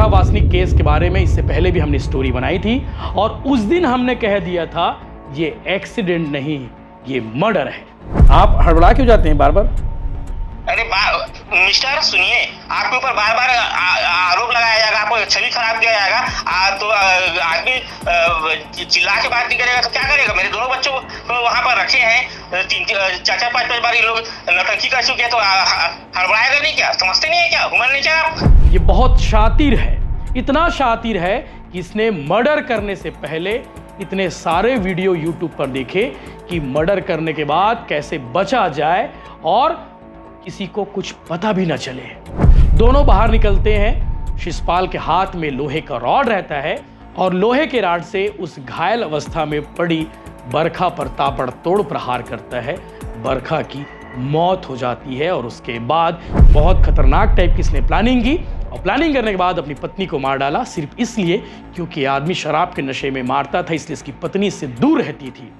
बरखा Wasnik case के बारे में इससे पहले भी हमने स्टोरी बनाई थी और उस दिन हमने कह दिया था ये एक्सीडेंट नहीं, ये मर्डर है। आप हड़बड़ा क्यों जाते हैं बार बार? अरे मिस्टर सुनिए, आपके ऊपर बार बार आरोप लगाया जाएगा, आपको छवि खराब किया जाएगा। तो आदमी चिल्ला के बात नहीं करेगा तो क्या करेगा? मेरे दोनों बच्चों को वहां पर रखे हैं, चार चार पांच बार ये लोग नौटंकी कर चुके हैं, तो हड़बड़ाएगा नहीं क्या? समझते नहीं है क्या? हुमर नहीं क्या आप? ये बहुत शातिर है, इतना शातिर है कि इसने मर्डर करने से पहले इतने सारे वीडियो यूट्यूब पर देखे कि मर्डर करने के बाद कैसे बचा जाए और किसी को कुछ पता भी न चले। दोनों बाहर निकलते हैं, शिषपाल के हाथ में लोहे का रॉड रहता है और लोहे के रॉड से उस घायल अवस्था में पड़ी बरखा पर ताबड़तोड़ प्रहार करता है। बरखा की मौत हो जाती है और उसके बाद बहुत खतरनाक टाइप की इसने प्लानिंग की और प्लानिंग करने के बाद अपनी पत्नी को मार डाला, सिर्फ इसलिए क्योंकि आदमी शराब के नशे में मारता था, इसलिए इसकी पत्नी इससे दूर रहती थी।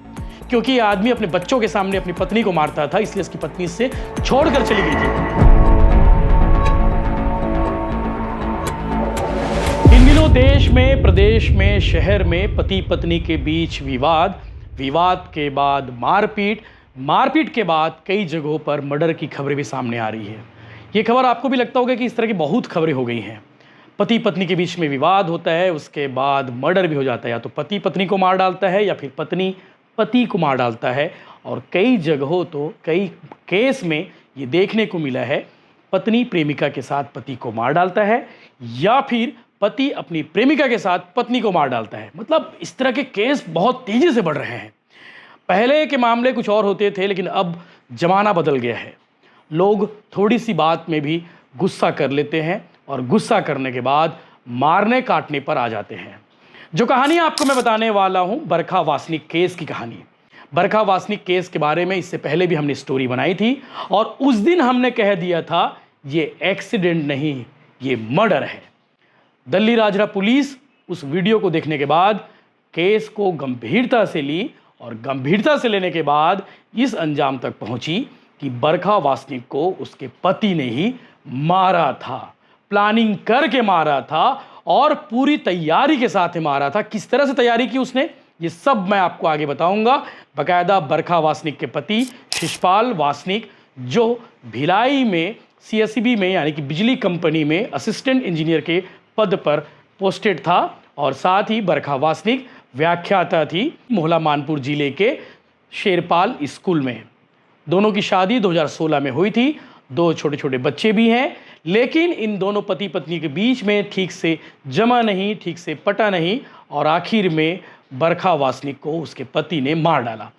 क्योंकि ये आदमी अपने बच्चों के सामने अपनी पत्नी को मारता था, इसलिए इसकी पत्नी इससे छोड़कर चली गई थी। इन दिनों देश में, प्रदेश में, शहर में पति पत्नी के बीच विवाद, विवाद के बाद मारपीट, मारपीट के बाद कई जगहों पर मर्डर की खबरें भी सामने आ रही है। ये खबर आपको भी लगता होगा कि इस तरह की बहुत खबरें हो गई हैं। पति पत्नी के बीच में विवाद होता है, उसके बाद मर्डर भी हो जाता है। या तो पति पत्नी को मार डालता है या फिर पत्नी पति को मार डालता है। और कई जगहों तो कई केस में ये देखने को मिला है, पत्नी प्रेमिका के साथ पति को मार डालता है या फिर पति अपनी प्रेमिका के साथ पत्नी को मार डालता है। मतलब इस तरह के केस बहुत तेज़ी से बढ़ रहे हैं। पहले के मामले कुछ और होते थे, लेकिन अब ज़माना बदल गया है। लोग थोड़ी सी बात में भी गुस्सा कर लेते हैं और गुस्सा करने के बाद मारने काटने पर आ जाते हैं। जो कहानी आपको मैं बताने वाला हूं, बरखा वासनिक केस की कहानी। बरखा वासनिक केस के बारे में इससे पहले भी हमने स्टोरी बनाई थी और उस दिन हमने कह दिया था ये एक्सीडेंट नहीं, ये मर्डर है। दिल्ली राजरा पुलिस उस वीडियो को देखने के बाद केस को गंभीरता से ली और गंभीरता से लेने के बाद इस अंजाम तक पहुंची कि बरखा वासनिक को उसके पति ने ही मारा था, प्लानिंग करके मारा था और पूरी तैयारी के साथ ही मारा था। किस तरह से तैयारी की उसने, ये सब मैं आपको आगे बताऊंगा। बकायदा बरखा वासनिक के पति शिषपाल वासनिक, जो भिलाई में सीएसईबी में यानी कि बिजली कंपनी में असिस्टेंट इंजीनियर के पद पर पोस्टेड था, और साथ ही बरखा वासनिक व्याख्याता थी मोहला मानपुर जिले के शेरपाल स्कूल में। दोनों की शादी 2016 में हुई थी, 2 छोटे छोटे बच्चे भी हैं। लेकिन इन दोनों पति पत्नी के बीच में ठीक से जमा नहीं, ठीक से पटा नहीं और आखिर में बरखा वासनिक को उसके पति ने मार डाला।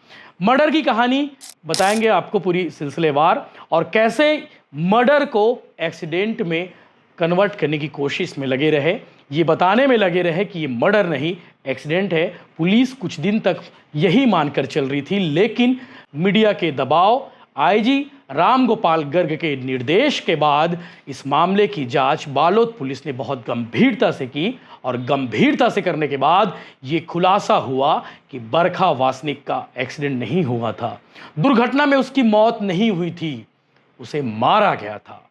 मर्डर की कहानी बताएंगे आपको पूरी सिलसिलेवार, और कैसे मर्डर को एक्सीडेंट में कन्वर्ट करने की कोशिश में लगे रहे, ये बताने में लगे रहे कि ये मर्डर नहीं एक्सीडेंट है। पुलिस कुछ दिन तक यही मानकर चल रही थी, लेकिन मीडिया के दबाव, आईजी राम गोपाल गर्ग के निर्देश के बाद इस मामले की जांच बालोद पुलिस ने बहुत गंभीरता से की और गंभीरता से करने के बाद ये खुलासा हुआ कि बरखा वासनिक का एक्सीडेंट नहीं हुआ था, दुर्घटना में उसकी मौत नहीं हुई थी, उसे मारा गया था।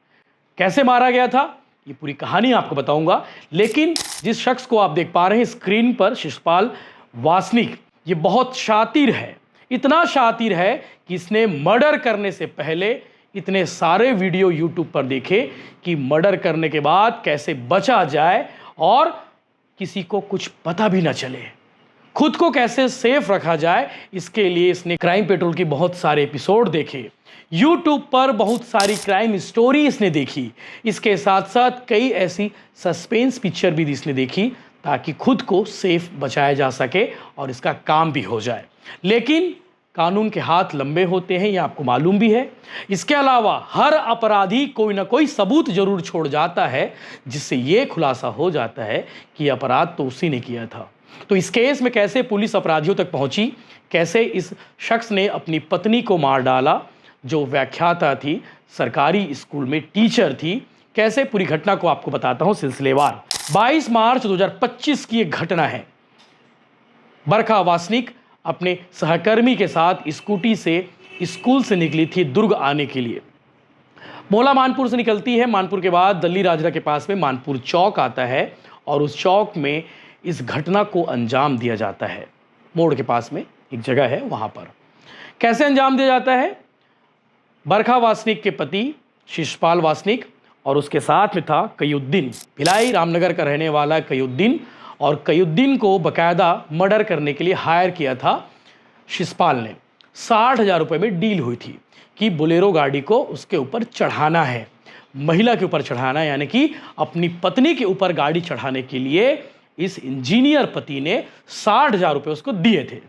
कैसे मारा गया था ये पूरी कहानी आपको बताऊंगा। लेकिन जिस शख्स को आप देख पा रहे हैं स्क्रीन पर, शिषपाल वासनिक, ये बहुत शातिर है, इतना शातिर है कि इसने मर्डर करने से पहले इतने सारे वीडियो यूट्यूब पर देखे कि मर्डर करने के बाद कैसे बचा जाए और किसी को कुछ पता भी ना चले, खुद को कैसे सेफ रखा जाए। इसके लिए इसने क्राइम पेट्रोल की बहुत सारे एपिसोड देखे, यूट्यूब पर बहुत सारी क्राइम स्टोरी इसने देखी, इसके साथ साथ कई ऐसी सस्पेंस पिक्चर भी इसने देखी ताकि खुद को सेफ बचाया जा सके और इसका काम भी हो जाए। लेकिन कानून के हाथ लंबे होते हैं, ये आपको मालूम भी है। इसके अलावा हर अपराधी कोई ना कोई सबूत जरूर छोड़ जाता है, जिससे ये खुलासा हो जाता है कि अपराध तो उसी ने किया था। तो इस केस में कैसे पुलिस अपराधियों तक पहुंची, कैसे इस शख्स ने अपनी पत्नी को मार डाला जो व्याख्याता थी, सरकारी स्कूल में टीचर थी, कैसे पूरी घटना को आपको बताता हूं सिलसिलेवार। 22 मार्च 2025 की एक घटना है। बरखा वासनिक अपने सहकर्मी के साथ स्कूटी से स्कूल से निकली थी दुर्ग आने के लिए। मोहला मानपुर से निकलती है। मानपुर के बाद दल्ली राजरा के पास में मानपुर चौक आता है और उस चौक में इस घटना को अंजाम दिया जाता है। मोड़ के पास में एक जगह है, वहाँ पर कैसे अंजाम दिया जाता है? बरखा वासनिक के पति शिषपाल वासनिक और उसके साथ में था कयुद्दीन, भिलाई रामनगर का रहने वाला कयुद्दीन। और कयुद्दीन को बकायदा मर्डर करने के लिए हायर किया था शिषपाल ने। 60,000 रुपये में डील हुई थी कि बोलेरो गाड़ी को उसके ऊपर चढ़ाना है, महिला के ऊपर चढ़ाना है, यानी कि अपनी पत्नी के ऊपर गाड़ी चढ़ाने के लिए इस इंजीनियर पति ने 60,000 रुपये उसको दिए थे।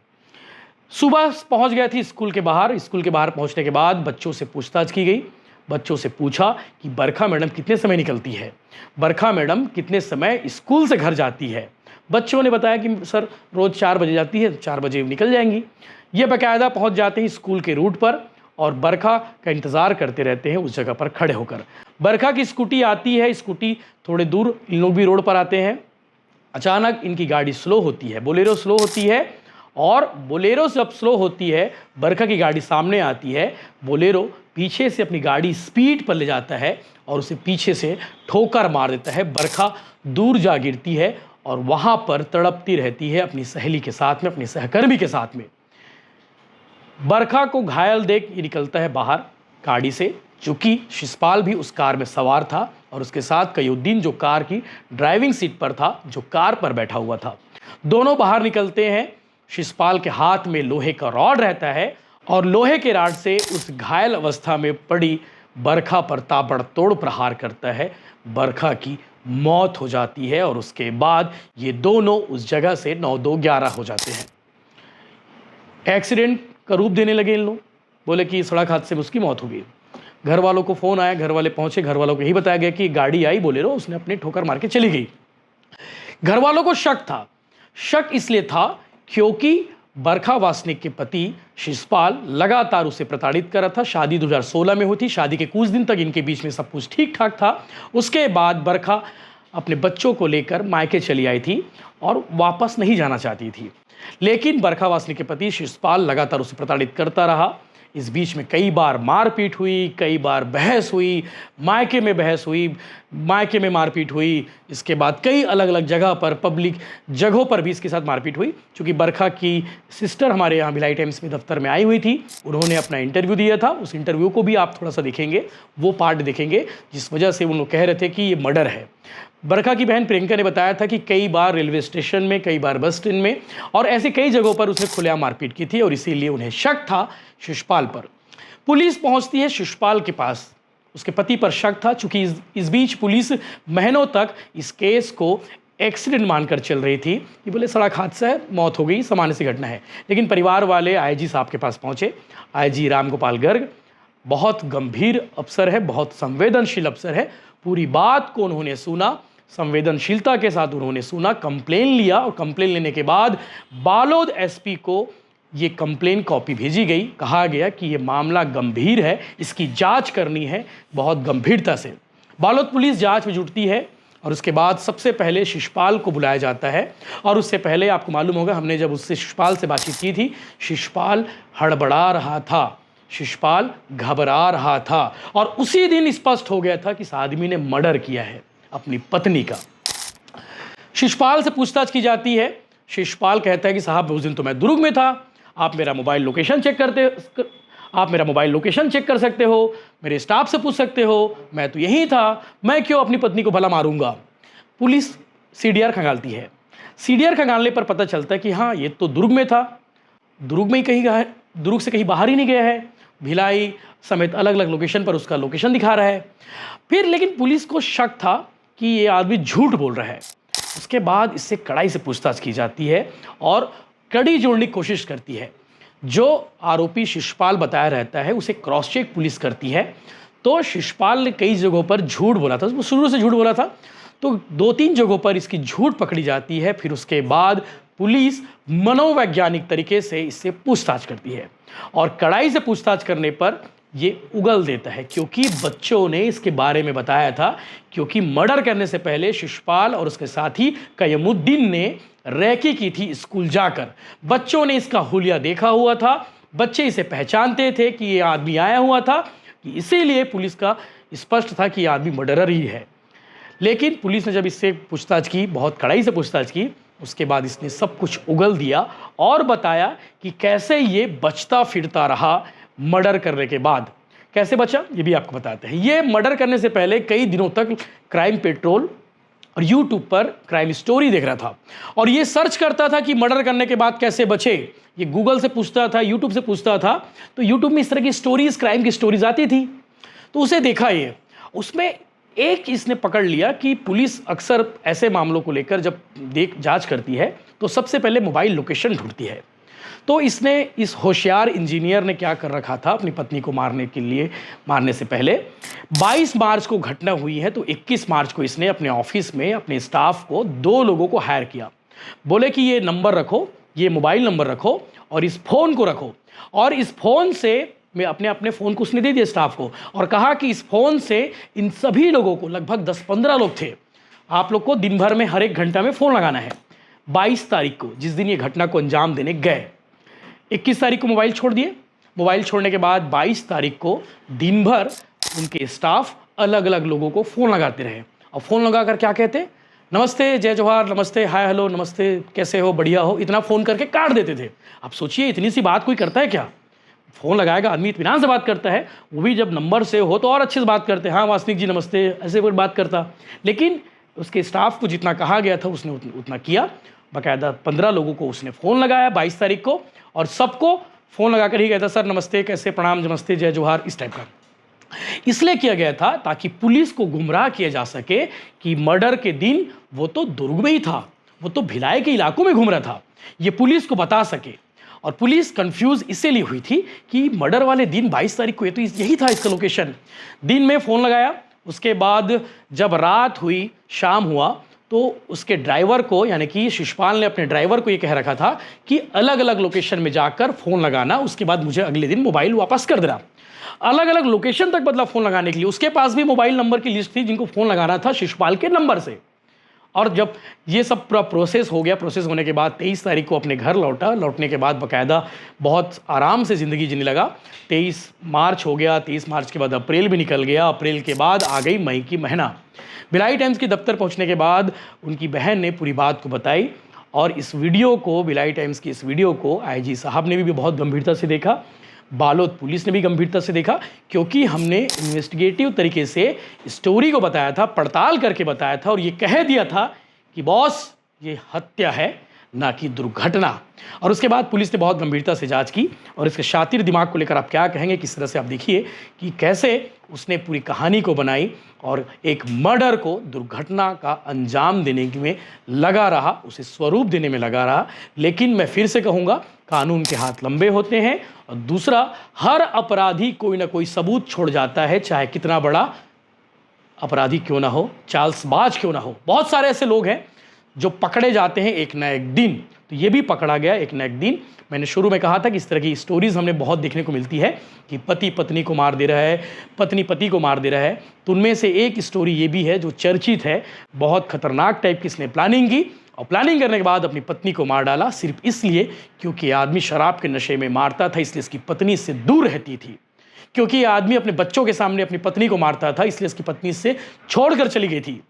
सुबह पहुंच गया थी स्कूल के बाहर। स्कूल के बाहर पहुंचने के बाद बच्चों से पूछताछ की गई। बच्चों से पूछा कि बरखा मैडम कितने समय निकलती है, बरखा मैडम कितने समय स्कूल से घर जाती है। बच्चों ने बताया कि सर रोज़ 4 बजे जाती है, 4 बजे निकल जाएंगी। ये बाकायदा पहुंच जाते हैं स्कूल के रूट पर और बरखा का इंतज़ार करते रहते हैं उस जगह पर खड़े होकर। बरखा की स्कूटी आती है, स्कूटी थोड़े दूर, इन लोग भी रोड पर आते हैं। अचानक इनकी गाड़ी स्लो होती है, बोलेरो स्लो होती है और बोलेरो जब स्लो होती है, बरखा की गाड़ी सामने आती है, बोलेरो पीछे से अपनी गाड़ी स्पीड पर ले जाता है और उसे पीछे से ठोकर मार देता है। बरखा दूर जा गिरती है और वहाँ पर तड़पती रहती है अपनी सहेली के साथ में, अपनी सहकर्मी के साथ में। बरखा को घायल देख ये निकलता है बाहर गाड़ी से, चूँकि शिषपाल भी उस कार में सवार था और उसके साथ कयुद्दीन जो कार की ड्राइविंग सीट पर था, जो कार पर बैठा हुआ था। दोनों बाहर निकलते हैं। शिषपाल के हाथ में लोहे का रॉड रहता है और लोहे के रॉड से उस घायल अवस्था में पड़ी बरखा पर ताबड़तोड़ प्रहार करता है। बरखा की मौत हो जाती है और उसके बाद ये दोनों उस जगह से 9-2-11 हो जाते हैं। एक्सीडेंट का रूप देने लगे इन लोग, बोले कि सड़क हादसे में उसकी मौत हो गई। घर वालों को फ़ोन आया, घर वाले पहुंचे, घर वालों को यही बताया गया कि गाड़ी आई बोलेरो, उसने अपनी ठोकर मार के चली गई। घर वालों को शक था। शक इसलिए था क्योंकि बरखा वासनिक के पति शिषपाल लगातार उसे प्रताड़ित कर रहा था। शादी 2016 में हुई थी। शादी के कुछ दिन तक इनके बीच में सब कुछ ठीक ठाक था। उसके बाद बरखा अपने बच्चों को लेकर मायके चली आई थी और वापस नहीं जाना चाहती थी, लेकिन बरखा वासनिक के पति शिषपाल लगातार उसे प्रताड़ित करता रहा। इस बीच में कई बार मारपीट हुई, कई बार बहस हुई, मायके में बहस हुई, मायके में मारपीट हुई। इसके बाद कई अलग अलग जगह पर, पब्लिक जगहों पर भी इसके साथ मारपीट हुई। क्योंकि बरखा की सिस्टर हमारे यहाँ भिलाई टाइम्स में दफ्तर में आई हुई थी, उन्होंने अपना इंटरव्यू दिया था। उस इंटरव्यू को भी आप थोड़ा सा देखेंगे, वो पार्ट देखेंगे जिस वजह से उन लोग कह रहे थे कि ये मर्डर है। बरखा की बहन प्रियंका ने बताया था कि कई बार रेलवे स्टेशन में, कई बार बस स्टैंड में और ऐसे कई जगहों पर उसने खुलेआम मारपीट की थी और इसीलिए उन्हें शक था शिषपाल पर। पुलिस पहुंचती है शिषपाल के पास, उसके पति पर शक था। चूंकि इस बीच पुलिस महीनों तक इस केस को एक्सीडेंट मानकर चल रही थी कि बोले सड़क हादसा है, मौत हो गई, सामान्य सी घटना है। लेकिन परिवार वाले आईजी साहब के पास पहुंचे। आईजी राम गोपाल गर्ग बहुत गंभीर अफसर है, बहुत संवेदनशील अफसर है। पूरी बात को उन्होंने सुना, संवेदनशीलता के साथ उन्होंने सुना, कंप्लेन लिया और कंप्लेन लेने के बाद बालोद एसपी को ये कंप्लेन कॉपी भेजी गई। कहा गया कि ये मामला गंभीर है, इसकी जांच करनी है बहुत गंभीरता से। बालोद पुलिस जांच में जुटती है और उसके बाद सबसे पहले शिषपाल को बुलाया जाता है। और उससे पहले आपको मालूम होगा, हमने जब उससे शिषपाल से बातचीत की थी, शिषपाल हड़बड़ा रहा था, शिषपाल घबरा रहा था और उसी दिन स्पष्ट हो गया था कि इस आदमी ने मर्डर किया है अपनी पत्नी का। शिषपाल से पूछताछ की जाती है। शिषपाल कहता है कि साहब उस दिन तो मैं दुर्ग में था, आप मेरा मोबाइल लोकेशन चेक कर सकते हो, मेरे स्टाफ से पूछ सकते हो, मैं तो यहीं था, मैं क्यों अपनी पत्नी को भला मारूंगा। पुलिस सीडीआर खंगालती है। सीडीआर खंगालने पर पता चलता है कि हाँ, ये तो दुर्ग में था, दुर्ग में ही कहीं गया है, दुर्ग से कहीं बाहर ही नहीं गया है, भिलाई समेत अलग अलग लोकेशन पर उसका लोकेशन दिखा रहा है। फिर लेकिन पुलिस को शक था कि ये आदमी झूठ बोल रहा है। उसके बाद इससे कड़ाई से पूछताछ की जाती है और कड़ी जोड़ने की कोशिश करती है। जो आरोपी शिषपाल बताया रहता है उसे क्रॉस चेक पुलिस करती है। तो शिषपाल ने कई जगहों पर झूठ बोला था, वो शुरू से झूठ बोला था, तो 2-3 जगहों पर इसकी झूठ पकड़ी जाती है। फिर उसके बाद पुलिस मनोवैज्ञानिक तरीके से इससे पूछताछ करती है और कड़ाई से पूछताछ करने पर ये उगल देता है, क्योंकि बच्चों ने इसके बारे में बताया था। क्योंकि मर्डर करने से पहले शिषपाल और उसके साथी कयमुद्दीन ने रैकी की थी स्कूल जाकर। बच्चों ने इसका हुलिया देखा हुआ था, बच्चे इसे पहचानते थे कि ये आदमी आया हुआ था, कि इसीलिए पुलिस का स्पष्ट था कि ये आदमी मर्डरर ही है। लेकिन पुलिस ने जब इससे पूछताछ की, बहुत कड़ाई से पूछताछ की, उसके बाद इसने सब कुछ उगल दिया और बताया कि कैसे ये बचता फिरता रहा मर्डर करने के बाद। कैसे बचा ये भी आपको बताते हैं। ये मर्डर करने से पहले कई दिनों तक क्राइम पेट्रोल और यूट्यूब पर क्राइम स्टोरी देख रहा था और ये सर्च करता था कि मर्डर करने के बाद कैसे बचे। ये गूगल से पूछता था, यूट्यूब से पूछता था, तो यूट्यूब में इस तरह की स्टोरीज, क्राइम की स्टोरीज आती थी, तो उसे देखा ये। उसमें एक इसने पकड़ लिया कि पुलिस अक्सर ऐसे मामलों को लेकर जब जांच करती है तो सबसे पहले मोबाइल लोकेशन ढूंढती है। तो इसने, इस होशियार इंजीनियर ने क्या कर रखा था, अपनी पत्नी को मारने से पहले 22 मार्च को घटना हुई है, तो 21 मार्च को इसने अपने ऑफिस में अपने स्टाफ को 2 लोगों को हायर किया। बोले कि ये नंबर रखो, ये मोबाइल नंबर रखो और इस फ़ोन को रखो, और इस फ़ोन से मैं अपने फ़ोन को उसने दे दिया स्टाफ को और कहा कि इस फ़ोन से इन सभी लोगों को, लगभग 10-15 लोग थे, आप लोग को दिन भर में हर 1 घंटा में फ़ोन लगाना है। 22 तारीख को, जिस दिन ये घटना को अंजाम देने गए, 21 तारीख को मोबाइल छोड़ दिए। मोबाइल छोड़ने के बाद 22 तारीख को दिन भर उनके स्टाफ अलग अलग लोगों को फ़ोन लगाते रहे और फ़ोन लगा कर क्या कहते, नमस्ते, जय जोहार, नमस्ते, हाय हेलो, नमस्ते, कैसे हो, बढ़िया हो, इतना फ़ोन करके काट देते थे। अब सोचिए इतनी सी बात कोई करता है क्या? फ़ोन लगाएगा आदमी, इत्मीनान से बात करता है, वो भी जब नंबर से हो तो और अच्छे से बात करते हैं, हाँ वासनिक जी नमस्ते, ऐसे कोई बात करता। लेकिन उसके स्टाफ को जितना कहा गया था उसने उतना किया। बाकायदा 15 लोगों को उसने फ़ोन लगाया 22 तारीख को और सबको फ़ोन लगा कर ही कहता, सर नमस्ते, कैसे, प्रणाम, नमस्ते, जय जोहार, इस टाइप का। इसलिए किया गया था ताकि पुलिस को गुमराह किया जा सके कि मर्डर के दिन वो तो दुर्ग में ही था, वो तो भिलाई के इलाकों में घूम रहा था, ये पुलिस को बता सके। और पुलिस कंफ्यूज इसलिए हुई थी कि मर्डर वाले दिन 22 तारीख को, ये तो यही था इसका लोकेशन। दिन में फ़ोन लगाया, उसके बाद जब रात हुई, शाम हुआ, तो उसके ड्राइवर को, यानी कि शिशपाल ने अपने ड्राइवर को ये कह रखा था कि अलग अलग लोकेशन में जाकर फ़ोन लगाना, उसके बाद मुझे अगले दिन मोबाइल वापस कर देना। अलग अलग लोकेशन तक बदला फ़ोन लगाने के लिए। उसके पास भी मोबाइल नंबर की लिस्ट थी जिनको फ़ोन लगाना था शिशपाल के नंबर से। और जब ये सब पूरा प्रोसेस हो गया, प्रोसेस होने के बाद 23 तारीख को अपने घर लौटा। लौटने के बाद बाकायदा बहुत आराम से ज़िंदगी जीने लगा। 23 मार्च हो गया, 23 मार्च के बाद अप्रैल भी निकल गया, अप्रैल के बाद आ गई मई की महीना। भिलाई टाइम्स के दफ्तर पहुंचने के बाद उनकी बहन ने पूरी बात को बताई और इस वीडियो को, भिलाई टाइम्स की इस वीडियो को आईजी साहब ने भी बहुत गंभीरता से देखा, बालोद पुलिस ने भी गंभीरता से देखा, क्योंकि हमने इन्वेस्टिगेटिव तरीके से स्टोरी को बताया था, पड़ताल करके बताया था और ये कह दिया था कि बॉस ये हत्या है ना कि दुर्घटना। और उसके बाद पुलिस ने बहुत गंभीरता से जांच की और इसके शातिर दिमाग को लेकर आप क्या कहेंगे, किस तरह से आप देखिए कि कैसे उसने पूरी कहानी को बनाई और एक मर्डर को दुर्घटना का अंजाम देने में लगा रहा, उसे स्वरूप देने में लगा रहा। लेकिन मैं फिर से कहूँगा, कानून के हाथ लंबे होते हैं और दूसरा, हर अपराधी कोई ना कोई सबूत छोड़ जाता है, चाहे कितना बड़ा अपराधी क्यों ना हो, चालसबाज क्यों ना हो। बहुत सारे ऐसे लोग हैं जो पकड़े जाते हैं एक ना एक दिन, तो ये भी पकड़ा गया एक ना एक दिन। मैंने शुरू में कहा था कि इस तरह की स्टोरीज़ हमने बहुत देखने को मिलती है कि पति पत्नी को मार दे रहा है, पत्नी पति को मार दे रहा है। तो उनमें से एक स्टोरी ये भी है जो चर्चित है, बहुत खतरनाक टाइप की। इसने प्लानिंग की और प्लानिंग करने के बाद अपनी पत्नी को मार डाला, सिर्फ इसलिए क्योंकि आदमी शराब के नशे में मारता था, इसलिए इसकी पत्नी इससे दूर रहती थी। क्योंकि ये आदमी अपने बच्चों के सामने अपनी पत्नी को मारता था, इसलिए इसकी पत्नी इससे छोड़कर चली गई थी।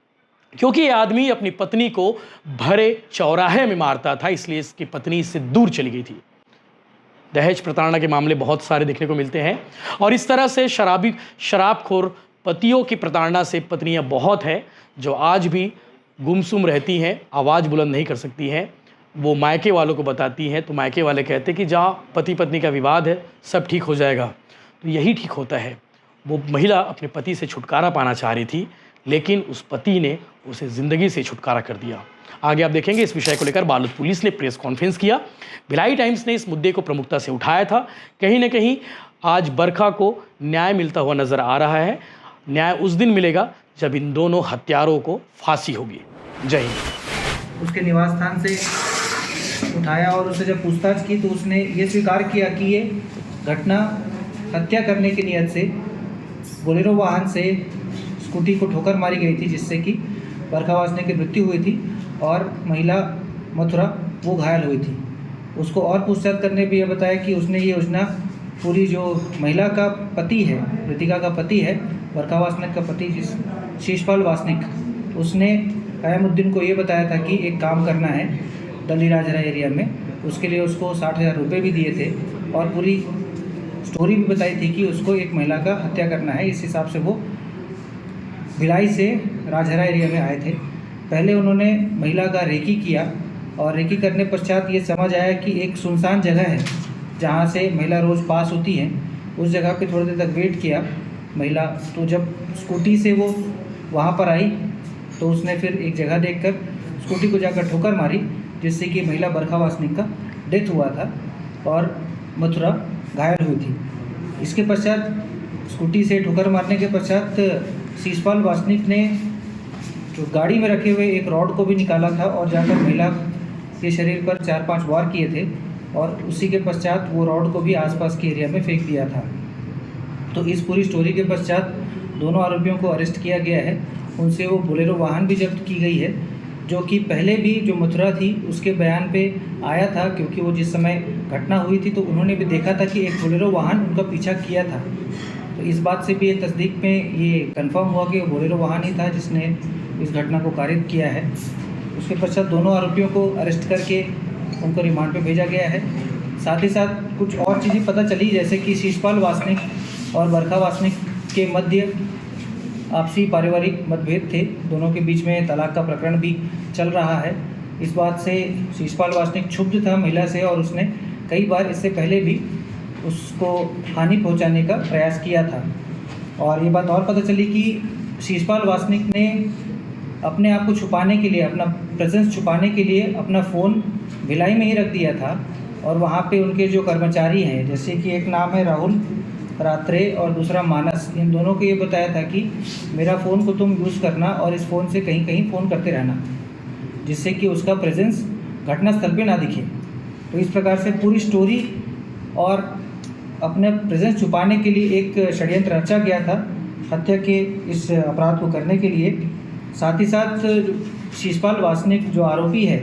क्योंकि ये आदमी अपनी पत्नी को भरे चौराहे में मारता था, इसलिए इसकी पत्नी इससे दूर चली गई थी। दहेज प्रताड़ना के मामले बहुत सारे देखने को मिलते हैं और इस तरह से शराबखोर पतियों की प्रताड़ना से पत्नियां बहुत हैं जो आज भी गुमसुम रहती हैं, आवाज़ बुलंद नहीं कर सकती हैं। वो मायके वालों को बताती हैं तो मायके वाले कहते हैं कि जहाँ पति पत्नी का विवाद है सब ठीक हो जाएगा। तो यही ठीक होता है। वो महिला अपने पति से छुटकारा पाना चाह रही थी, लेकिन उस पति ने उसे ज़िंदगी से छुटकारा कर दिया। आगे आप देखेंगे इस विषय को लेकर बालोद पुलिस ने प्रेस कॉन्फ्रेंस किया। भिलाई टाइम्स ने इस मुद्दे को प्रमुखता से उठाया था। कहीं न कहीं आज बरखा को न्याय मिलता हुआ नज़र आ रहा है। न्याय उस दिन मिलेगा जब इन दोनों हत्यारों को फांसी होगी। जय हिंद। उसके निवास स्थान से उठाया और उससे जब पूछताछ की तो उसने ये स्वीकार किया कि ये घटना हत्या करने की नियत से बोलेरो वाहन से स्कूटी को ठोकर मारी गई थी, जिससे कि बरखा वासने की मृत्यु हुई थी और महिला मथुरा वो घायल हुई थी। उसको और पूछताछ करने भी ये बताया कि उसने ये योजना पूरी, जो महिला का पति है, कृतिका का पति है, बरखा वासनिक का पति शीशपाल वासनिक, उसने कयामुद्दीन को ये बताया था कि एक काम करना है दली राजहरा एरिया में, उसके लिए उसको 60,000 रुपये भी दिए थे और पूरी स्टोरी भी बताई थी कि उसको एक महिला का हत्या करना है। इस हिसाब से वो भिलाई से राजहरा एरिया में आए थे। पहले उन्होंने महिला का रेकी किया और रेकी करने पश्चात ये समझ आया कि एक सुनसान जगह है जहाँ से महिला रोज़ पास होती है, उस जगह पे थोड़ी देर तक वेट किया महिला। तो जब स्कूटी से वो वहाँ पर आई तो उसने फिर एक जगह देखकर स्कूटी को जाकर ठोकर मारी, जिससे कि महिला बरखा वासनिक का डेथ हुआ था और मथुरा घायल हुई थी। इसके पश्चात स्कूटी से ठोकर मारने के पश्चात शीशपाल वासनिक ने जो गाड़ी में रखे हुए एक रॉड को भी निकाला था और जाकर महिला के शरीर पर 4-5 वार किए थे और उसी के पश्चात वो रॉड को भी आसपास के एरिया में फेंक दिया था। तो इस पूरी स्टोरी के पश्चात दोनों आरोपियों को अरेस्ट किया गया है। उनसे वो बोलेरो वाहन भी जब्त की गई है, जो कि पहले भी जो मथुरा थी उसके बयान पे आया था, क्योंकि वो जिस समय घटना हुई थी तो उन्होंने भी देखा था कि एक बोलेरो वाहन उनका पीछा किया था। तो इस बात से भी एक तस्दीक में ये कंफर्म हुआ कि वो बोलेरो वाहन ही था जिसने इस घटना को कारित किया है। उसके पश्चात दोनों आरोपियों को अरेस्ट करके उनको रिमांड पे भेजा गया है। साथ ही साथ कुछ और चीज़ें पता चली, जैसे कि शीशपाल वासनिक और बरखा वासनिक के मध्य आपसी पारिवारिक मतभेद थे, दोनों के बीच में तलाक का प्रकरण भी चल रहा है। इस बात से शीशपाल वासनिक क्षुब्ध था महिला से और उसने कई बार इससे पहले भी उसको हानि पहुंचाने का प्रयास किया था। और ये बात और पता चली कि शीशपाल वासनिक ने अपने आप को छुपाने के लिए, अपना प्रेजेंस छुपाने के लिए अपना फ़ोन भिलाई में ही रख दिया था और वहाँ पे उनके जो कर्मचारी हैं, जैसे कि एक नाम है राहुल रात्रे और दूसरा मानस, इन दोनों को ये बताया था कि मेरा फ़ोन को तुम यूज़ करना और इस फ़ोन से कहीं कहीं फ़ोन करते रहना, जिससे कि उसका प्रेजेंस घटनास्थल पे ना दिखे। तो इस प्रकार से पूरी स्टोरी और अपने प्रेजेंस छुपाने के लिए एक षड्यंत्र रचा गया था हत्या के इस अपराध को करने के लिए। साथ ही साथ शीशपाल वासनिक जो आरोपी है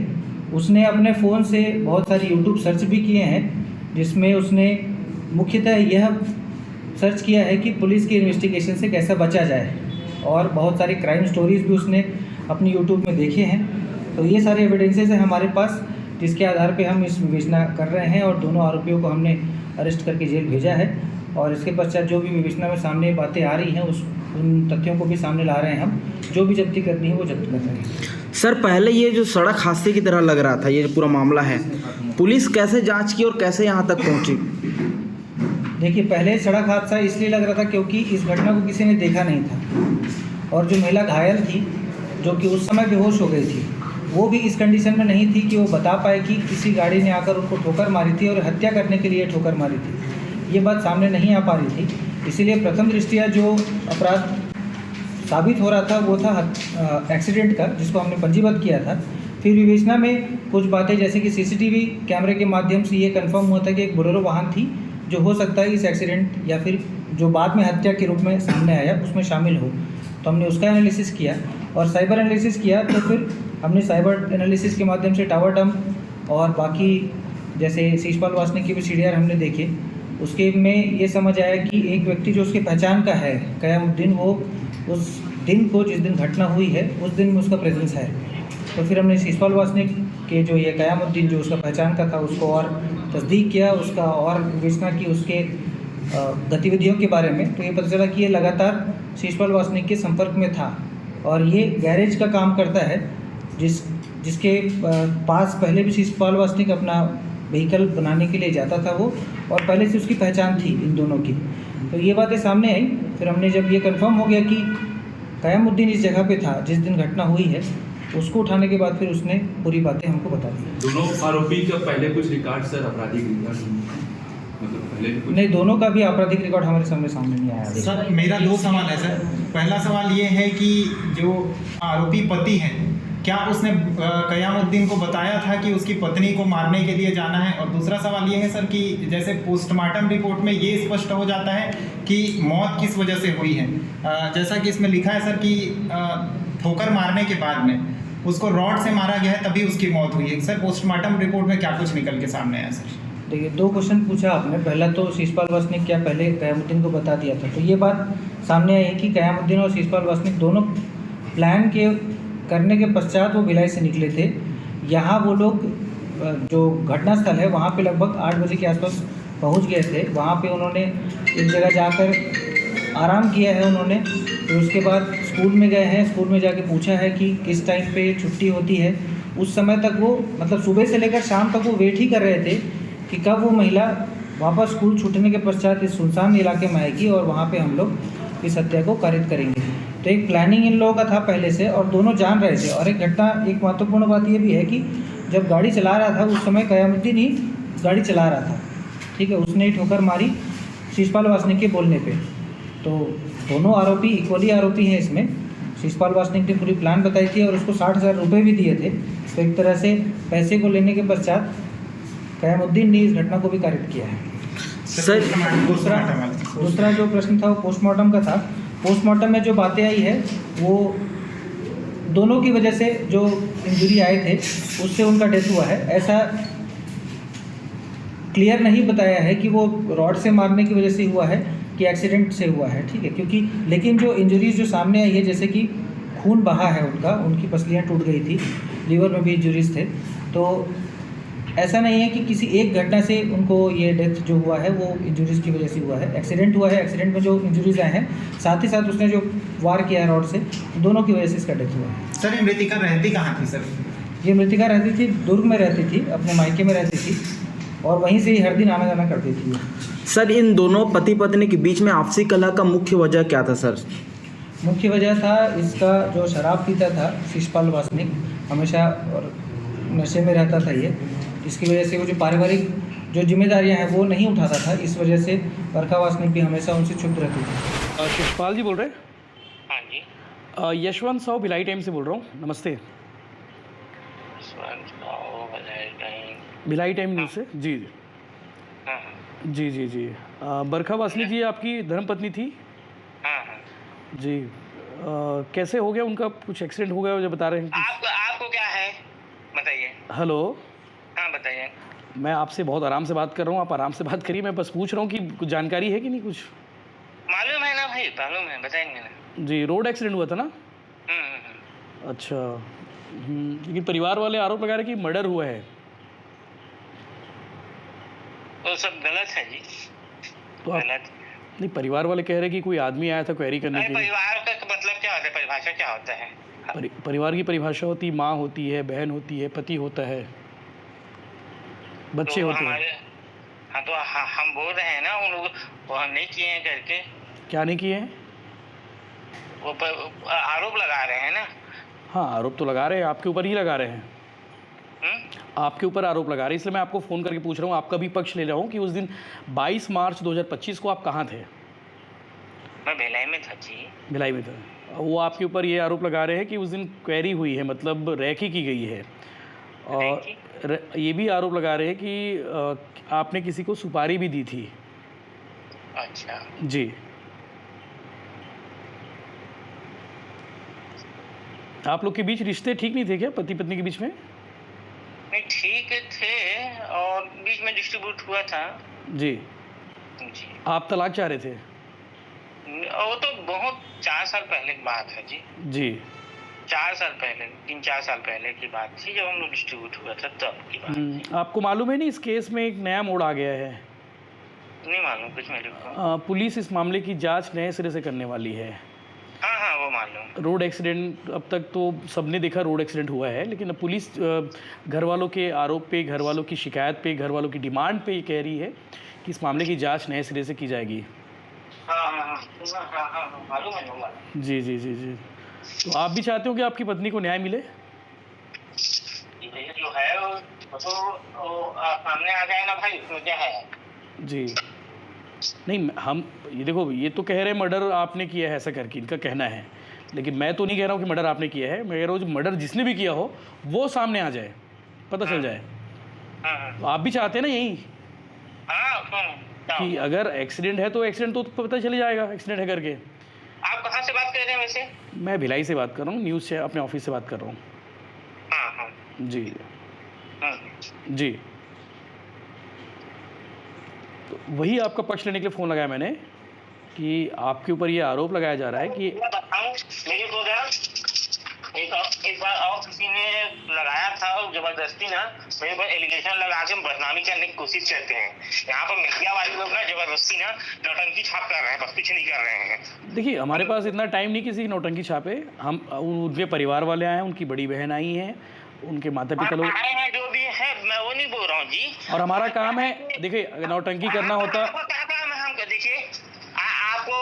उसने अपने फ़ोन से बहुत सारी यूट्यूब सर्च भी किए हैं, जिसमें उसने मुख्यतः यह सर्च किया है कि पुलिस की इन्वेस्टिगेशन से कैसे बचा जाए, और बहुत सारे क्राइम स्टोरीज़ भी उसने अपनी यूट्यूब में देखे हैं। तो ये सारे एविडेंसेस हैं हमारे पास, जिसके आधार पे हम इस विवेचना कर रहे हैं और दोनों आरोपियों को हमने अरेस्ट करके जेल भेजा है। और इसके पश्चात जो भी विवेचना में सामने बातें आ रही हैं उन तथ्यों को भी सामने ला रहे हैं हम, जो भी जब्ती करनी है वो जब्त कर रहे हैं। सर, पहले ये जो सड़क हादसे की तरह लग रहा था, ये जो पूरा मामला है, पुलिस कैसे जांच की और कैसे यहाँ तक पहुँची? देखिए, पहले सड़क हादसा इसलिए लग रहा था क्योंकि इस घटना को किसी ने देखा नहीं था और जो महिला घायल थी, जो कि उस समय बेहोश हो गई थी, वो भी इस कंडीशन में नहीं थी कि वो बता पाए कि किसी गाड़ी ने आकर उनको ठोकर मारी थी और हत्या करने के लिए ठोकर मारी थी। ये बात सामने नहीं आ पा रही थी, इसीलिए प्रथम दृष्टया जो अपराध साबित हो रहा था वो था एक्सीडेंट का, जिसको हमने पंजीबद्ध किया था। फिर विवेचना में कुछ बातें, जैसे कि सीसीटीवी कैमरे के माध्यम से ये कंफर्म हुआ था कि एक बोलेरो वाहन थी जो हो सकता है इस एक्सीडेंट या फिर जो बाद में हत्या के रूप में सामने आया उसमें शामिल हो। तो हमने उसका एनालिसिस किया और साइबर एनालिसिस किया। तो फिर हमने साइबर एनालिसिस के माध्यम से टावर डंप और बाकी जैसे शीशपाल वासनिक के भी CDR हमने देखे, उसके में ये समझ आया कि एक व्यक्ति जो उसकी पहचान का है कयामुद्दीन, वो उस दिन को जिस दिन घटना हुई है उस दिन में उसका प्रेजेंस है। तो फिर हमने शीशपाल वासनिक के जो ये कयामुद्दीन जो उसका पहचान का था उसको और तस्दीक किया, उसका और विवेचना की उसके गतिविधियों के बारे में। तो ये पता चला कि ये लगातार शीशपाल वासनिक के संपर्क में था और ये गैरेज का काम करता है, जिसके पास पहले भी शीशपाल वासनिक अपना व्हीकल बनाने के लिए जाता था वो, और पहले से उसकी पहचान थी इन दोनों की। तो ये बातें सामने आई। फिर हमने जब ये कंफर्म हो गया कि कयामुद्दीन इस जगह पे था जिस दिन घटना हुई है, उसको उठाने के बाद फिर उसने पूरी बातें हमको बता दी। दोनों आरोपी का पहले कुछ रिकॉर्ड सर, आपराधिक रिकॉर्ड, मतलब पहले कुछ नहीं, दोनों का भी आपराधिक रिकॉर्ड हमारे सामने नहीं आया। सर, मेरा 2 सवाल है सर। पहला सवाल ये है कि जो आरोपी पति हैं, क्या उसने कयामुद्दीन को बताया था कि उसकी पत्नी को मारने के लिए जाना है? और दूसरा सवाल ये है सर कि जैसे पोस्टमार्टम रिपोर्ट में ये स्पष्ट हो जाता है कि मौत किस वजह से हुई है, जैसा कि इसमें लिखा है सर कि ठोकर मारने के बाद में उसको रॉड से मारा गया है तभी उसकी मौत हुई है। सर, पोस्टमार्टम रिपोर्ट में क्या कुछ निकल के सामने आया सर? देखिए, 2 क्वेश्चन पूछा आपने। पहला तो शीशपाल वासनिक क्या पहले कयामुद्दीन को बता दिया था, तो ये बात सामने आई है कि कयामुद्दीन और शिशपाल वासनिक दोनों प्लान के करने के पश्चात वो भिलाई से निकले थे। यहाँ वो लोग जो घटनास्थल है वहाँ पे लगभग 8 बजे के आसपास पहुँच गए थे। वहाँ पे उन्होंने एक जगह जाकर आराम किया है उन्होंने। फिर उसके बाद स्कूल में गए हैं, स्कूल में जाके पूछा है कि किस टाइम पे छुट्टी होती है। उस समय तक वो मतलब सुबह से लेकर शाम तक वो वेट ही कर रहे थे कि कब वो महिला वापस स्कूल छूटने के पश्चात इस सुनसान इलाके में आएगी और वहाँ पे हम लोग इस हत्या को कारित करेंगे। तो एक प्लानिंग इन लोगों का था पहले से और दोनों जान रहे थे। और एक महत्वपूर्ण बात ये भी है कि जब गाड़ी चला रहा था उस समय कयामुद्दीन ही गाड़ी चला रहा था, ठीक है। उसने ही ठोकर मारी शिशपाल वासनिक के बोलने पे। तो दोनों आरोपी इक्वली आरोपी हैं इसमें। शिशपाल वासनिक ने पूरी प्लान बताई थी और उसको 60,000 रुपये भी दिए थे। तो एक तरह से पैसे को लेने के पश्चात कयामुद्दीन ने इस घटना को भी कारित किया है। सर दूसरा जो प्रश्न था वो पोस्टमार्टम का था। पोस्टमार्टम में जो बातें आई है वो दोनों की वजह से जो इंजरी आए थे उससे उनका डेथ हुआ है। ऐसा क्लियर नहीं बताया है कि वो रॉड से मारने की वजह से हुआ है कि एक्सीडेंट से हुआ है, ठीक है। क्योंकि लेकिन जो इंजरीज जो सामने आई है जैसे कि खून बहा है उनकी पसलियाँ टूट गई थी, लीवर में भी इंजरीज थे। तो ऐसा नहीं है कि किसी एक घटना से उनको ये डेथ जो हुआ है वो इंजरीज की वजह से हुआ है। एक्सीडेंट हुआ है, एक्सीडेंट में जो इंजरीज आए हैं साथ ही साथ उसने जो वार किया है रॉड से, दोनों की वजह से इसका डेथ हुआ है। सर ये मृतिका रहती कहाँ थी सर? ये मृतिका रहती थी दुर्ग में रहती थी, अपने मायके में रहती थी और वहीं से ही हर दिन आना जाना करती थी। सर इन दोनों पति पत्नी के बीच में आपसी कलह का मुख्य वजह क्या था सर? मुख्य वजह था इसका जो शराब पीता था शिशपाल वासनिक, हमेशा और नशे में रहता था ये। इसकी वजह से वो जो पारिवारिक जो जिम्मेदारियां हैं वो नहीं उठाता था। इस वजह से बरखा वासनिक भी हमेशा उनसे चुप रहती थी। शिशपाल जी बोल रहे हैं? हाँ जी। यशवंत साहू भिलाई टाइम से बोल रहा हूँ। नमस्ते। भिलाई टाइम न्यूज़ से। जी जी हाँ हाँ जी जी जी। बरखा वासनिक जी आपकी धर्मपत्नी थी? हाँ हाँ। जी। कैसे हो गया उनका? कुछ एक्सीडेंट हो गया जो बता रहे हैं? आपको क्या है बताइए। हेलो, हाँ बताइए। मैं आपसे बहुत आराम से बात कर रहा हूँ, आप आराम से बात करिए। मैं बस पूछ रहा हूँ कि कुछ जानकारी है कि नहीं कुछ? मालूम है ना भाई, मालूम है, बताएंगे ना। जी, रोड एक्सीडेंट हुआ था ना? हम्म। अच्छा। लेकिन परिवार वाले आरोप लगा रहे कि मर्डर हुआ है। वो सब गलत है जी, तो आप गलत। नहीं, परिवार वाले कह रहे कि कोई आदमी आया था क्वेरी करने अरे के लिए। परिवार का मतलब क्या होता है, परिभाषा क्या होता है? परिवार की परिभाषा होती है, माँ होती है, बहन होती है, पति होता है, बच्चे तो होते हैं। हमारे हाँ तो हम बोल रहे हैं ना उन लोग वो हम नहीं किए हैं करके, क्या नहीं किए हैं? वो आरोप लगा रहे हैं ना। हाँ, आरोप तो लगा रहे हैं, आपके ऊपर ही लगा रहे हैं। आपके ऊपर आरोप लगा रहे हैं, इसलिए मैं आपको फ़ोन करके पूछ रहा हूँ, आपका भी पक्ष ले रहा हूँ कि उस दिन 22 मार्च 2025 को आप कहाँ थे? मैं भिलाई में था जी। भिलाई में था। वो आपके ऊपर ये आरोप लगा रहे हैं कि उस दिन क्वेरी हुई है, मतलब रैकी की गई है। और ये भी आरोप लगा रहे हैं कि आपने किसी को सुपारी भी दी थी। अच्छा जी। आप लोग के बीच रिश्ते ठीक नहीं थे क्या, पति पत्नी के बीच में? नहीं ठीक थे और बीच में डिस्ट्रीब्यूट हुआ था। जी। जी आप तलाक चाह रहे थे? वो तो बहुत 4 साल पहले की बात है जी। जी। 4 साल पहले, 3-4 साल पहले की बात थी जब हम लोग डिस्ट्रीब्यूट हुआ था तब की बात। आपको मालूम है नहीं इस केस में एक नया मोड़ आ गया है? नहीं मालूम कुछ मेरे को। पुलिस इस मामले की जांच नए सिरे से करने वाली है। हाँ हाँ वो मालूम। रोड एक्सीडेंट अब तक तो सबने देखा रोड एक्सीडेंट हुआ है, लेकिन अब पुलिस घर वालों के आरोप पे, घर वालों की शिकायत पे, घर वालों की डिमांड पे ये कह रही है कि इस मामले की जांच नए सिरे से की जाएगी। मालूम है मालूम। जी जी जी जी। तो आप भी चाहते हो कि आपकी पत्नी को न्याय मिले? ये जो है वो तो सामने आ जाए ना भाई, उसमें क्या है। जी। नहीं, हम ये देखो, ये तो कह रहे हैं मर्डर आपने किया है, ऐसा करके इनका कहना है। लेकिन मैं तो नहीं कह रहा हूँ कि मर्डर आपने किया है, मैं कह रहा हूँ जो मर्डर जिसने भी किया हो वो सामने आ जाए, पता चल जाए। तो आप भी चाहते हैं ना यही कि अगर एक्सीडेंट है तो एक्सीडेंट तो पता चल जाएगा एक्सीडेंट है करके। आप कहाँ से बात कर रहे हैं वैसे? मैं भिलाई से बात कर रहा हूँ, न्यूज़ से, अपने ऑफिस से बात कर रहा हूँ। हाँ जी जी। तो वही आपका पक्ष लेने के लिए फ़ोन लगाया मैंने कि आपके ऊपर ये आरोप लगाया जा रहा है कि मैं बताऊं, मेरी एक बार और किसी ने लगाया था और जबरदस्ती ना मेरे पर एलिगेशन लगा के बदनामी करने की कोशिश करते हैं। यहाँ पर मीडिया वाले लोग ना जबरदस्ती ना नौटंकी छाप कर रहे हैं, बस कुछ नहीं कर रहे हैं। देखिए, हमारे पास इतना टाइम नहीं किसी की नौटंकी छापे। हम उनके परिवार वाले आए हैं, उनकी बड़ी बहन आई हैं, उनके माता पिता लोग आए हैं जो भी है, मैं वो नहीं बोल रहा हूँ जी। और हमारा काम है, देखिए अगर नौटंकी करना होता। आपका क्या काम है? हम देखिए आपको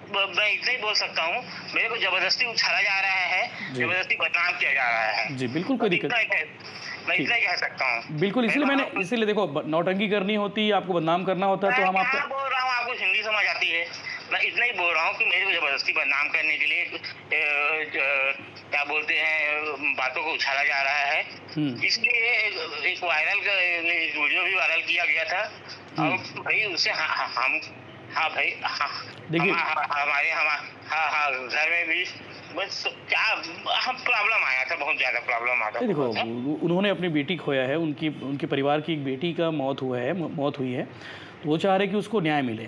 मैं इतना ही बोल सकता हूँ, मेरे को जबरदस्ती उछाला जा रहा है, जी। जबरदस्ती बदनाम किया जा रहा है जी बिल्कुल, कोई दिक्कत मैं इतना ही कह सकता हूँ। बिल्कुल। इसीलिए देखो, नौटंकी करनी होती, आपको बदनाम करना होता तो हम मैं आपको क्या बोल रहा हूँ, आपको हिंदी समझ आती है? मैं इतना ही बोल रहा हूँ कि मेरे को जबरदस्ती बदनाम करने के लिए क्या बोलते हैं, बातों को उछाला जा रहा है। इसलिए एक वीडियो भी वायरल किया गया था। और भाई उसे हाँ भाई देखिए, हमारे घर में भी बस क्या हम प्रॉब्लम आया था, बहुत ज्यादा प्रॉब्लम आता देखो, उन्होंने अपनी बेटी खोया है, उनके परिवार की एक बेटी का मौत हुई है, तो वो चाह रहे कि उसको न्याय मिले,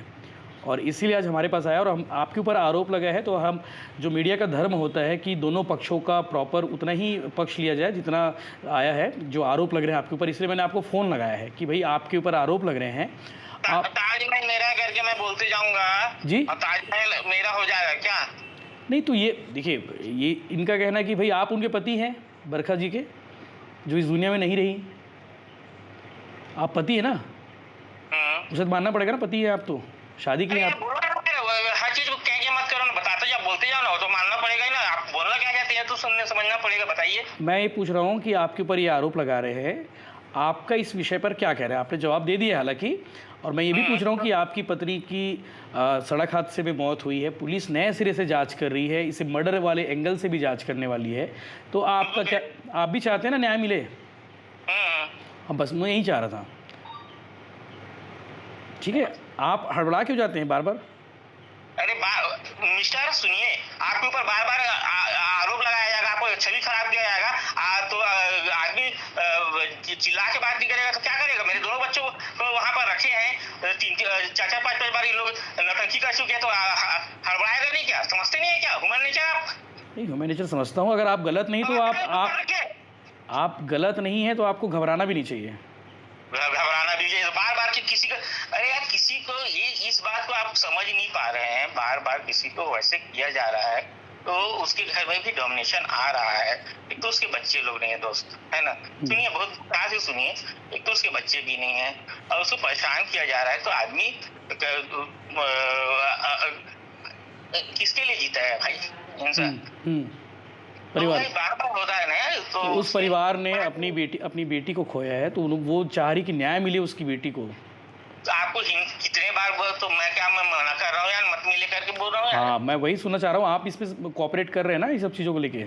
और इसीलिए आज हमारे पास आया। और हम आपके ऊपर आरोप लगा है, तो हम जो मीडिया का धर्म होता है कि दोनों पक्षों का प्रॉपर उतना ही पक्ष लिया जाए जितना आया है, जो आरोप लग रहे हैं आपके ऊपर। इसलिए मैंने आपको फ़ोन लगाया है कि भाई आपके ऊपर आरोप लग रहे हैं। ताजमहल मेरा करके मैं बोलते जाऊंगा जी, और ताजमहल मेरा हो जाएगा क्या? नहीं तो ये देखिए, ये इनका कहना है कि भाई आप उनके पति हैं, बरखा जी के, जो इस दुनिया में नहीं रही। आप पति है ना, उसे तो मानना पड़ेगा ना, पति है आप, तो शादी की आप। हर चीज को कह मत करो ना, बताते जाओ, बोलते जाओ ना, तो मानना पड़ेगा ही ना। आप बोलना क्या चाहते हैं तो सुनने समझना पड़ेगा, बताइए। मैं ये पूछ रहा हूँ कि आपके ऊपर ये आरोप लगा रहे हैं, आपका इस विषय पर क्या कह रहे हैं? आपने जवाब दे दिया हालांकि, और मैं ये भी पूछ रहा हूँ कि आपकी पत्नी की सड़क हादसे में मौत हुई है, पुलिस नए सिरे से जांच कर रही है, इसे मर्डर वाले एंगल से भी जांच करने वाली है, तो आपका क्या, आप भी चाहते हैं ना न्याय मिले? हाँ, बस मैं यही चाह रहा था। ठीक है, आप हड़बड़ा क्यों जाते हैं बार बार? अरे मिस्टर सुनिए, आपके ऊपर बार बार आरोप लगाया जाएगा, आपको छवि खराब किया जाएगा, तो आदमी चिल्ला के बात नहीं करेगा तो क्या करेगा? मेरे दोनों बच्चों को वहां पर रखे हैं, 4-4, 5-5 बार ये लोग नौटंकी कर चुके हैं, तो हड़बड़ाएगा नहीं क्या? समझते नहीं है क्या? ह्यूमन नेचर आप? नहीं, ह्यूमन नेचर समझता हूँ। अगर आप गलत नहीं तो आप गलत नहीं है तो आपको घबराना भी नहीं चाहिए। घबराना भी चाहिए बार बार कि किसी को, अरे यार किसी को इस बात को आप समझ नहीं पा रहे हैं, बार बार किसी को वैसे किया जा रहा है तो उसके घर में भी डोमिनेशन आ रहा है। एक तो उसके बच्चे लोग नहीं है दोस्त, है ना? सुनिए, बहुत ध्यान से सुनिए। एक तो उसके बच्चे भी नहीं है और उसको परेशान किया जा रहा है, तो आदमी किसके लिए जीता है भाई इंसान? परिवार बार बार होता है ना, तो उस परिवार ने अपनी बेटी को खोया है, तो वो चाह रही कि न्याय मिले उसकी बेटी को। तो आपको कितने बार बोल, तो मैं मना कर रहा हूँ यार, मत मिले करके बोल रहा हूँ यार। हाँ, मैं वही सुनना चाह रहा हूँ, आप इस पे कोऑपरेट कर रहे हैं ना, ये सब चीज़ों को लेके?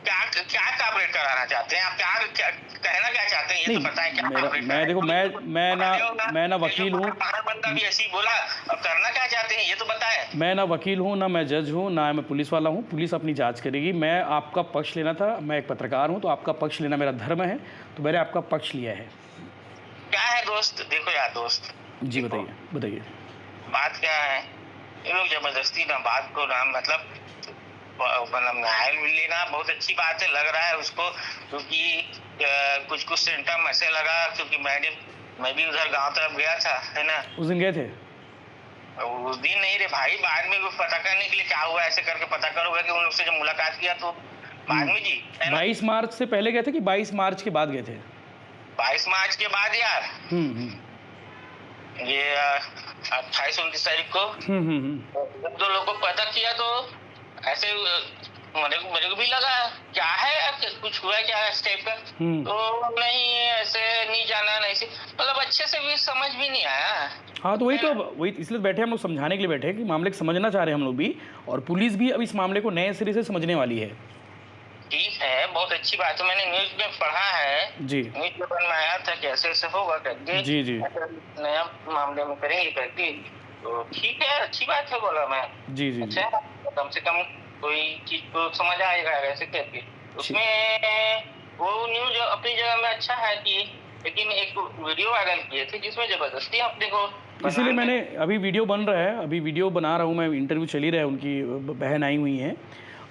क्या कोऑपरेट कराना चाहते हैं आप? क्या कहना क्या चाहते हैं ये तो बताएं। क्या मैं देखो, मैं ना वकील हूँ। बंदा भी ऐसे ही बोला, अब करना क्या चाहते हैं ये तो बताएं। मैं ना वकील हूँ, ना मैं जज हूँ, ना मैं पुलिस वाला हूँ। पुलिस अपनी जांच करेगी। मैं आपका पक्ष लेना था, मैं एक पत्रकार हूँ, तो आपका पक्ष लेना मेरा धर्म है, तो मैंने आपका पक्ष लिया है। क्या है दोस्त? देखो यार दोस्त जी, बताइए बात क्या है। ये लोग जबरदस्ती ना बात को ना मतलब न्याय लेना बहुत अच्छी बात है, लग रहा है उसको, क्योंकि कुछ सिम्टम ऐसे लगा, क्योंकि मैं भी उधर गांव तरफ गया था, है ना? उस दिन गए थे? उस दिन नहीं रे भाई, बाद में पता करने के लिए क्या हुआ ऐसे करके पता करोगे कि उन लोग से जब मुलाकात किया तो बाद में जी। 22 मार्च से पहले गए थे कि 22 मार्च के बाद गए थे? 22 मार्च के बाद यार। ये 28-29 तारीख को दो लोगों को पता किया, तो ऐसे मेरे को भी लगा क्या है यार, कुछ हुआ क्या है इस टाइप का। तो नहीं, ऐसे नहीं जाना, नहीं से मतलब अच्छे से भी समझ भी नहीं आया। हाँ, तो वही इसलिए बैठे हम लोग, समझाने के लिए बैठे हैं कि मामले को समझना चाह रहे हैं हम लोग भी, और पुलिस भी अब इस मामले को नए सिरे से समझने वाली है। ठीक है, बहुत अच्छी बात है। मैंने न्यूज में पढ़ा है जी, न्यूज पेपर में आया था कि ऐसे ऐसे होगा करके जी नया मामले में करेंगे करके, तो ठीक है, अच्छी बात है बोला मैं जी। अच्छा, कम से कम कोई चीज को समझ आएगा ऐसे करके। उसमें वो न्यूज अपनी जगह में अच्छा है कि, लेकिन एक वीडियो वायरल किए थे जिसमें जबरदस्ती अपने को इसीलिए मैंने अभी वीडियो बन रहा है, अभी वीडियो बना रहा हूँ मैं, इंटरव्यू चल ही रहा है, उनकी बहन आई हुई हैं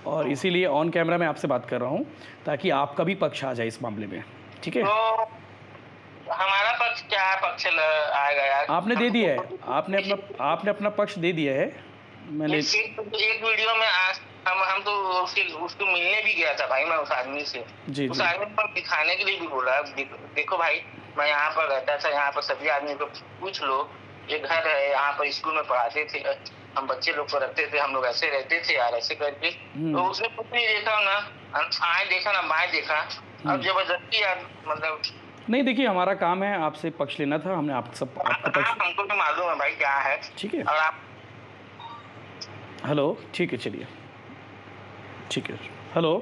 और इसीलिए ऑन कैमरा मैं आपसे बात कर रहा हूँ ताकि आपका भी पक्ष आ जाए इस मामले में, ठीक है? तो हमारा पक्ष क्या पक्ष आएगा यार? आपने दे दिया है, आपने अपना पक्ष दे दिया है। मैंने एक वीडियो में हम तो उसको मिलने भी गया था भाई, मैं उस आदमी से, जी उस जी आदमी पर दिखाने के लिए भी बोला, देखो भाई मैं यहाँ पर रहता था, यहाँ पर सभी आदमी को पूछ लो, ये घर है, यहाँ पर स्कूल में पढ़ाते थे, हम बच्चे लोग को रखते थे, हम लोग ऐसे रहते थे यार, ऐसे करके। तो उसने कुछ नहीं देखा ना, आए देखा ना बाएं देखा, अब जबरदस्ती यार, मतलब नहीं, देखिए हमारा काम है आपसे पक्ष लेना था, हमने आपका पक्ष, हमको तो मालूम है भाई क्या है, ठीक है? और आप हेलो, ठीक है, चलिए, ठीक है, हेलो।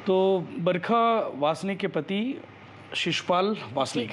तो बरखा वासनिक के पति शिशुपाल वासनिक